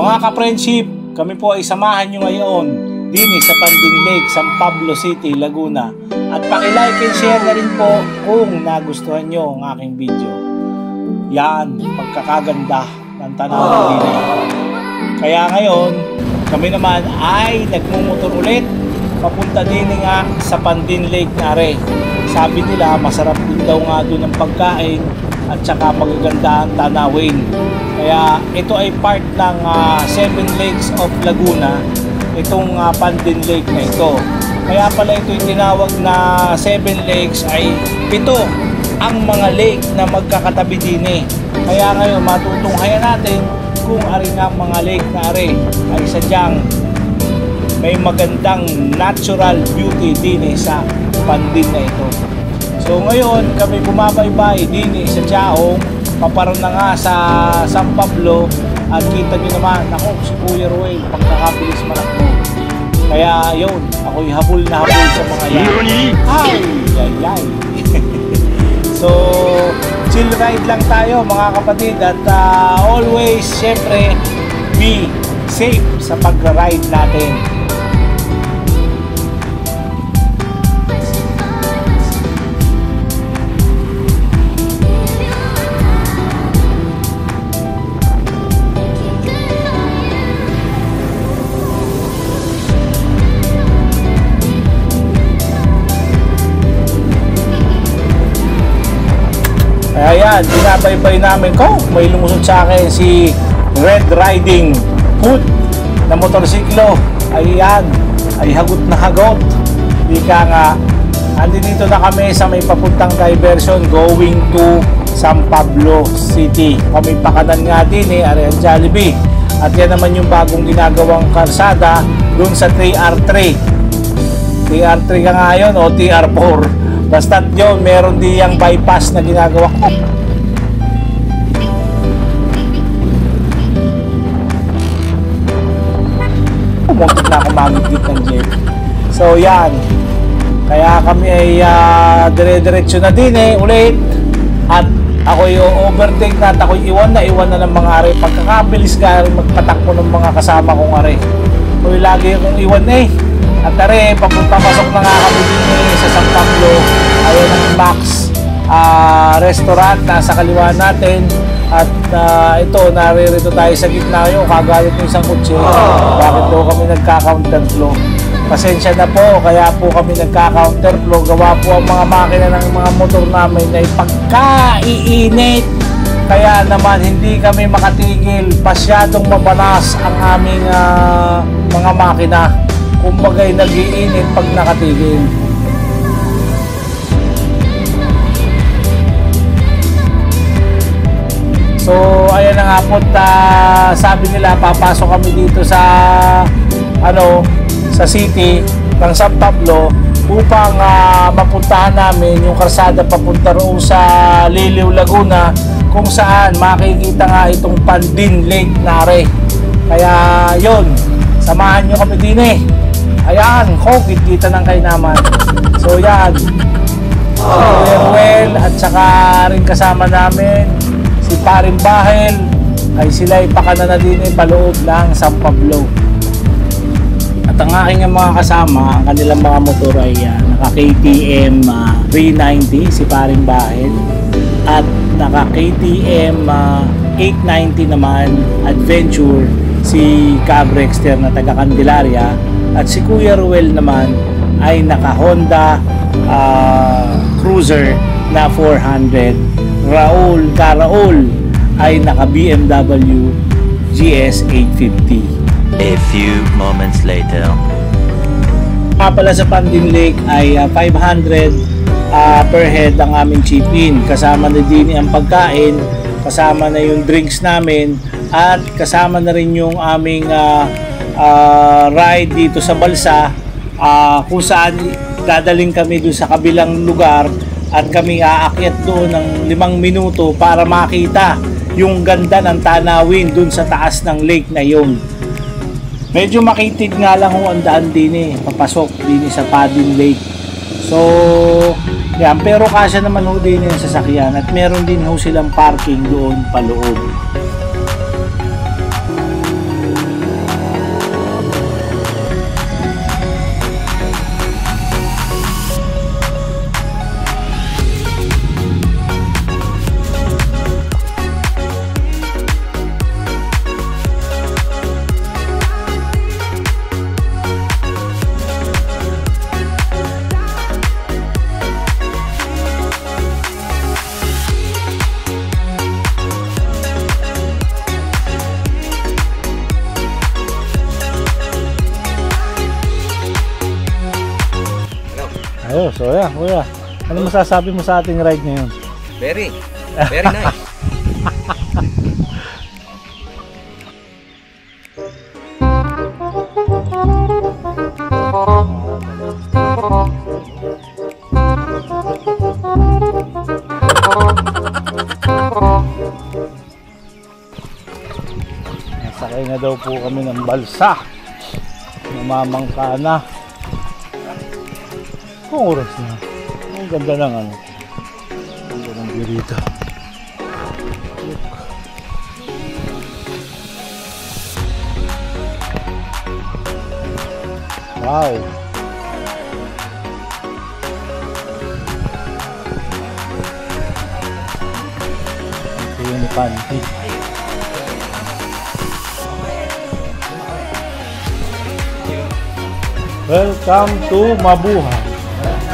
Mga ka-friendship, kami po ay samahan nyo ngayon din sa Pandin Lake, San Pablo City, Laguna. At paki-like and share na rin po kung nagustuhan nyo ang aking video. Yan, pagkakaganda ng tanawin din. Kaya ngayon, kami naman ay nagmumotor ulit papunta din nga sa Pandin Lake nare. Sabi nila masarap din daw nga doon ang pagkain at saka magaganda ang tanawin. Kaya ito ay part ng 7 Lakes of Laguna, itong Pandin Lake na ito. Kaya pala ito yung tinawag na 7 Lakes ay 7 ang mga lake na magkakatabi din eh. Kaya ngayon matutunghayan natin kung ari nga mga lake na ari ay sadyang may magandang natural beauty din sa Pandin na ito. So ngayon kami bumabaybay din sa Chaong, paparoon na nga sa San Pablo at kita nyo naman, ako si Kuya Ruel, pagkakabilis manakbo. Kaya yun, ako'y habol na habol sa mga yan. Ay, ay, ay. So, chill ride lang tayo mga kapatid at always, syempre, be safe sa pag-ride natin. Ayan, binabaybay namin ko. May lumusod sa akin si Red Riding Hood na motorsiklo. Ayan, ay hagot na hagot. Ika nga, andito na kami sa may papuntang diversion going to San Pablo City. Kami pakanan nga din Arian Jollibee. At yan naman yung bagong ginagawang karsada dun sa TR3. TR3 ka nga yun o TR4. Basta't yun, meron diyang bypass na ginagawa ko. Muntik na ako magigit ng jeep. So yan. Kaya kami ay dire-diretso na din ulit. At ako'y overtake na at ako'y iwan na ng mga are. Pagkakabilis ka rin magpatakbo ng mga kasama kong are. Ako'y lagi akong iwan At are, papunta pasok na nga kami din sa San Pablo. Ayan ang Max restaurant nasa kaliwa natin. At ito, naririto tayo sa gitna yung kagalit ng isang kutsi. Bakit daw kami nagka-counterflow? Pasensya na po, kaya po kami nagka-counterflow. Gawa po ang mga makina ng mga motor namin ay pagka-iinit. Kaya naman hindi kami makatigil. Pasyadong mabanas ang aming mga makina. Kumbagay nag-iinit pag nakatigil. So ayan na nga po, sabi nila papasok kami dito sa sa city ng San Pablo upang mapuntahan namin yung karsada papunta roon sa Liliw, Laguna, kung saan makikita nga itong Pandin Lake nare. Kaya yun, samahan nyo kami din Ayan, kita ng kainaman. So yan, Kuya Ruel at saka rin kasama namin si Paring Bahel, ay sila ipakana na din paloob ng San Pablo. At ang aking mga kasama, ang kanilang mga motor ay naka KTM 390 si Paring Bahel at naka KTM 890 naman Adventure si Cabrexter na taga Candelaria. At si Kuya Ruel naman ay naka Honda Cruiser na 400. Raul ay naka BMW GS 850. A few moments later. Pala sa Pandin Lake ay 500 per head ang aming chip-in. Kasama na din ang pagkain, kasama na yung drinks namin, at kasama na rin yung aming ride dito sa Balsa, kung saan dadaling kami doon sa kabilang lugar at kami aakyat doon ng 5 minuto para makita yung ganda ng tanawin doon sa taas ng lake na yun. Medyo makitid nga lang ang daan din papasok din sa Pandin Lake. So yan, pero kasya naman din yung sasakyan at meron din silang parking doon paloob. So yeah, kuya. Ano masasabi mo sa ating ride ngayon? Very nice. Nasakay na daw po kami ng balsa. Namamangka na. Kung oras na. Ang ganda ng ano. Ang ganda ng view dito. Wow. Ito yung panty. Welcome to Mabuhay.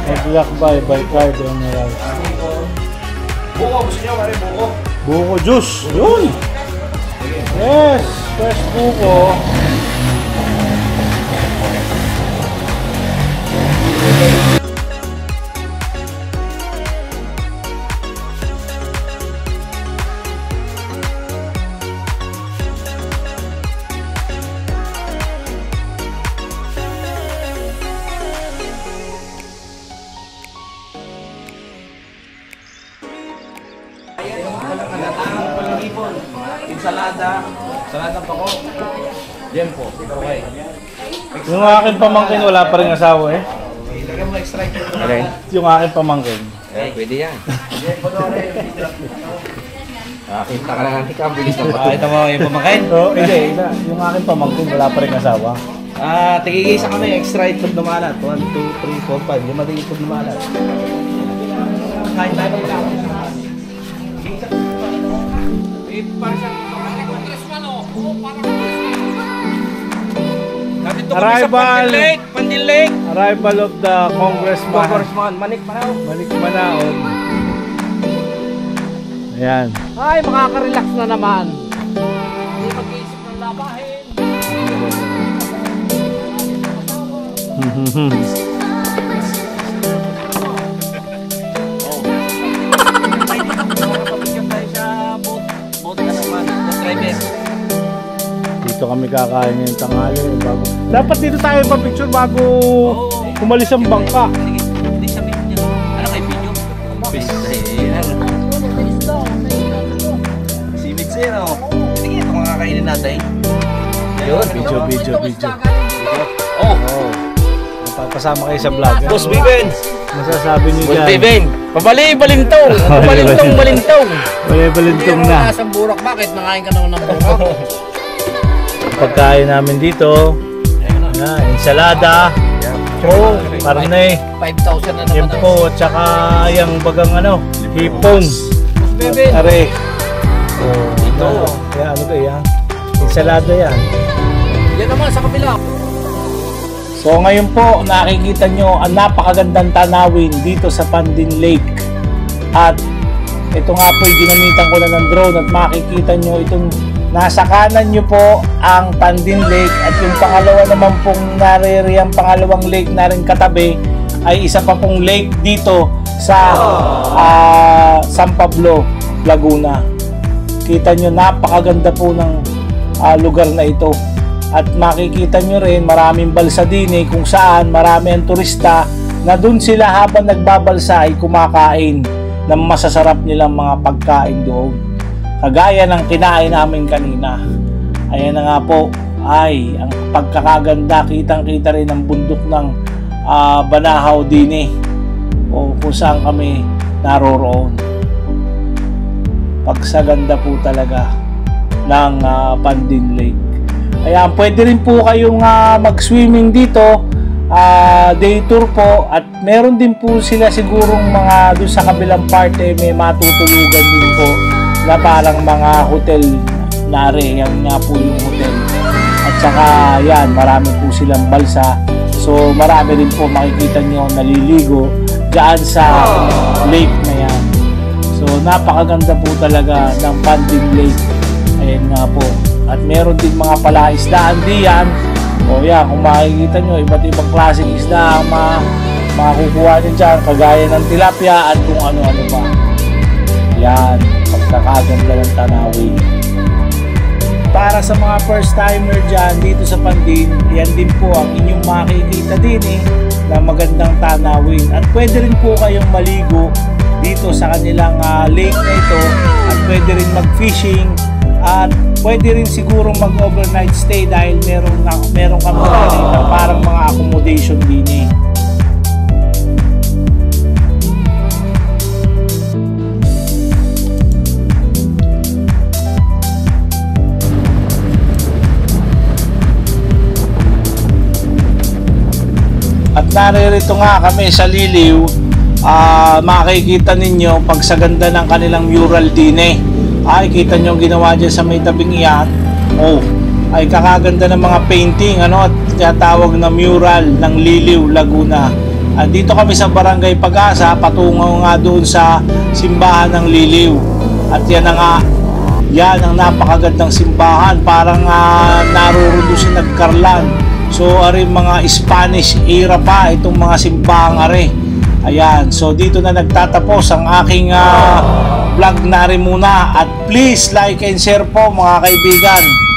Naglakbay by Cardo Emerald. Buko, gusto nyo pare, buko? Buko juice. Yun. Yes. Fresh buko. Saladang pako. Yan po. Okay. Yung aking pamangkin wala pa rin asawa eh. Ilagay mo extra ito. Okay. Yung aking pamangkin. Pwede yan. Kita ka lang natin bilis na ba? Ito mo yung pamangkin? So, hindi. Yung aking pamangkin wala pa rin asawa. Tigigisa kami. Extra itlog na malat. 1, 2, 3, 4, 5. Yung mating itlog na malat. Kain tayo ng lang. Arrival of the Congressman Manik Manao. Manik Manao. Ayan. Ay, makaka-relax na naman. Hindi mag-iisip ng labahin. Dito kami kakain ngayong tanghali. Dapat dito tayo pa-picture bago umalis ang bangka. Hindi siya video. Ano kay video? Si Mixero. Sige, ito mga kakainin natin. Yun. Video. Oh. Papasama kayo sa vlog. Boss Viven. Masasabi niyo Boss dyan. Viven. Pabalintong. Balintong. Balintong na. Sa burak, bakit? Nakain ka naman ng burak. Pagkain namin dito. Ensalada. Oh, karne. 5,000 na naman. Yan po, at saka yung bagang ano, hipon. Are. Oh, ito. Yan, ano to yan? Ensalada yan. Yan naman sa kabila. So ngayon po, nakikita nyo ang napakagandang tanawin dito sa Pandin Lake. At ito nga po, ginamitan ko na ng drone at makikita nyo itong nasa kanan nyo po ang Pandin Lake at yung pangalawa naman pong naririyang pangalawang lake na rin katabi ay isa pa pong lake dito sa San Pablo, Laguna. Kita nyo, napakaganda po ng lugar na ito. At makikita nyo rin maraming balsa din kung saan marami ang turista na dun sila habang nagbabalsa ay kumakain ng masasarap nilang mga pagkain doon. Kagaya ng kinain namin kanina. Ayan na nga po ay ang pagkakaganda, kitang-kita rin ang bundok ng Banahaw din o kung saan kami naroroon. Pagsaganda po talaga ng Pandin Lake. Ayan, pwede rin po kayong mag-swimming dito, day tour po, at meron din po sila sigurong mga doon sa kabilang parte may matutulugan din po na parang mga hotel nare, yan nga po yung hotel. At saka yan, marami po silang balsa, so marami rin po makikita nyo naliligo dyan sa lake na yan. So napakaganda po talaga ng Pandin Lake. Ayan nga po. At meron din mga palaisdaan diyan. O yan, kung makikita nyo, iba't ibang klaseng isda ang makukuha nyo dyan kagaya ng tilapia at kung ano-ano pa. Yan, pagkakaganda ng tanawin. Para sa mga first timer dyan dito sa Pandin, yan din po ang inyong makikita din na magandang tanawin. At pwede rin po kayong maligo dito sa kanilang lake na ito, at pwede rin mag-fishing, at pwede rin siguro mag-overnight stay dahil meron kami na parang mga accommodation din At naririto nga kami sa Liliw. Makikita ninyo pag sa ganda ng kanilang mural din ay kita nyo ginawa dyan sa may tabing iyan. Ay kakaganda ng mga painting at tinatawag na mural ng Liliw, Laguna. Dito kami sa Barangay Pag-asa, patungo nga doon sa simbahan ng Liliw. At yan ang napakagandang simbahan, parang naroon doon sa Nagkarlan. So ari mga Spanish era pa itong mga simbahang ari. Ayan, so dito na nagtatapos ang aking vlog na rin muna. At please like and share po mga kaibigan.